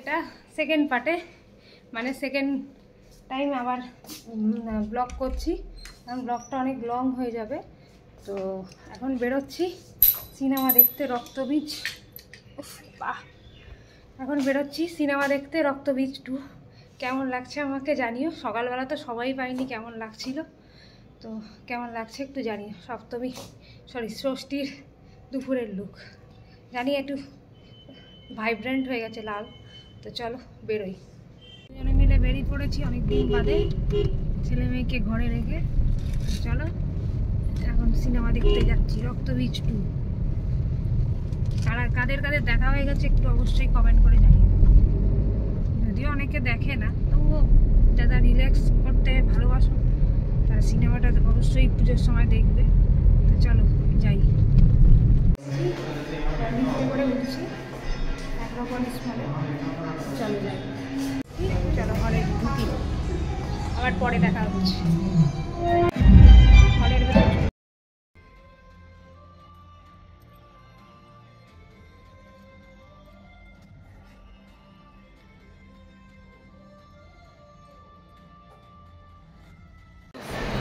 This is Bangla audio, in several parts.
এটা সেকেন্ড পার্টে মানে সেকেন্ড টাইম আবার ব্লগ করছি, কারণ ব্লগটা অনেক লং হয়ে যাবে। তো এখন বেরোচ্ছি সিনেমা দেখতে, রক্তবীজ। বাহ, এখন বেরোচ্ছি সিনেমা দেখতে রক্তবীজ 2। কেমন লাগছে আমাকে জানিও। সকালবেলা তো সবাই পাইনি কেমন লাগছিল, তো কেমন লাগছে একটু জানিও। ষষ্ঠীর দুপুরের লুক জানি একটু ভাইব্রেন্ট হয়ে গেছে লাল। তো চলো বেরোই। দুজনে মিলে বেরিয়ে পড়েছি অনেকদিন বাদে, ছেলে মেয়েকে ঘরে রেখে। চলো এখন সিনেমা দেখতে যাচ্ছি রক্তবীজ 2। কাদের কাদের দেখা হয়ে গেছে একটু অবশ্যই কমেন্ট করে জানিও। যদিও অনেকে দেখে না, তবুও যারা রিল্যাক্স করতে ভালোবাসো তারা সিনেমাটা অবশ্যই পুজোর সময় দেখবে। তো চলো যাই। করে উঠছি অ্যাক্রোপলিস মলে, চলো যাই। চলো হলে ঢুকি, আবার পরে দেখা হচ্ছে হলের ভেতর।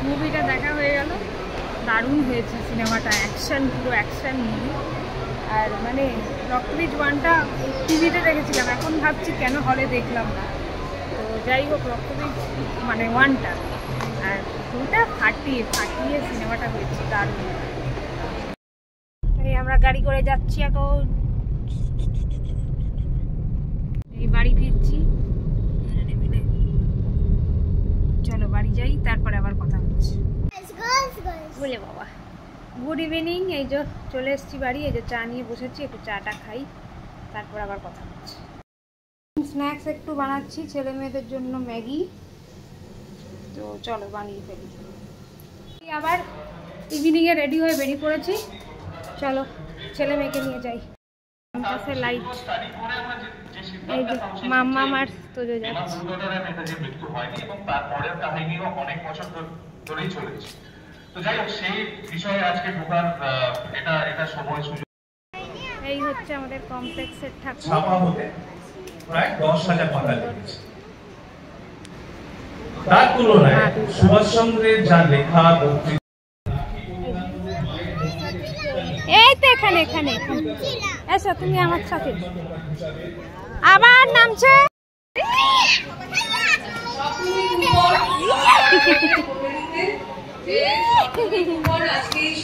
মুভিটা দেখা হয়ে গেল, দারুণ হয়েছে সিনেমাটা, অ্যাকশন, পুরো অ্যাকশন মুভি। আর মানে রক্তবীজ 1টা টিভিতে দেখেছিলাম, এখন ভাবছি কেন হলে দেখলাম না। তো যাই হোক, রক্তবীজ মানে 1টা, আর 2টা ফাটিয়ে সিনেমাটা হয়েছে দারুণ। এই আমরা গাড়ি করে যাচ্ছি এখন, এই বাড়ি ফিরছি। চলো বাড়ি যাই, তারপরে আবার কথা হচ্ছে। বলে বাবা গুড ইভিনিং। এই যে চলে এসেছি বাড়ি, এই যে চা নিয়ে বসেছি, একটু চাটা খাই, তারপর আবার কথা হচ্ছে। স্ন্যাক্স একটু বানাচ্ছি ছেলে মেয়েদের জন্য, ম্যাগি। তো চলো বানিয়ে ফেলি। আবার ইভিনিংয়ে রেডি হয়ে বেরিয়ে পড়েছি, চলো ছেলে মেয়েকে নিয়ে যাই। ক্যাম্পাসে লাইট, এই যে মাম্মা মার তোজো যাচ্ছে। এই হচ্ছে আমাদের কমপ্লেক্সের ঠাকুর। প্রায় 10,000 পাতা লিখেছে। তার তুলনায় সুভাষচন্দ্রের যা লেখা, এই তো এখানে এসো তুমি আমার সাথে। আবার নামছে।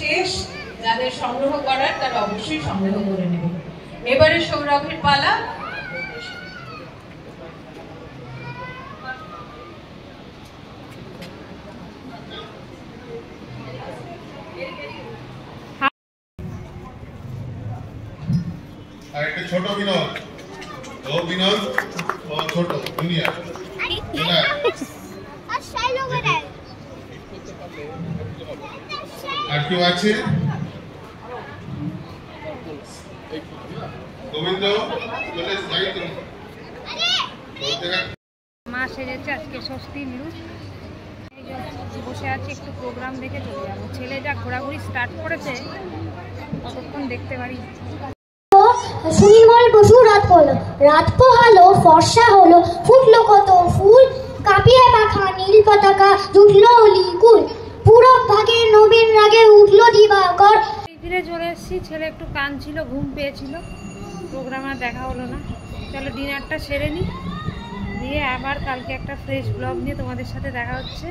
শেষ, যাদের সংগ্রহ করার তারা অবশ্যই সংগ্রহ করে নেবে। এবারে সৌরভের পালা। আর একটা ছোট বিনোদ, ও বিনোদ, ও ছোট দুনিয়া। আর কেউ আছে? গোবিন্দ মা সেজেছে আজকে ষষ্ঠীর লুক। এই যে বসে আছি, একটু প্রোগ্রাম দেখে চলে যাবো। ছেলে যা ঘোরাঘুরি স্টার্ট করেছে, কতক্ষণ দেখতে পারি। সুনির্মল বসু রাত পোহালো, ফর্সা হলো, ফুটলো কত ফুল, কাঁপিয়ে পাখা নীল পতাকা, জুটলো অলিকুল, পূরব ভাগে নবীন রাগে উঠলো দিবাকর। ফিরে চলে এসেছি, ছেলে একটু কাঁদছিল, ঘুম পেয়েছিল, প্রোগ্রাম আর দেখা হলো না। চলো ডিনারটা সেরে নিই, দিয়ে আবার কালকে একটা ফ্রেশ ব্লগ নিয়ে তোমাদের সাথে দেখা হচ্ছে।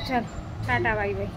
চল টাটা, বাই বাই।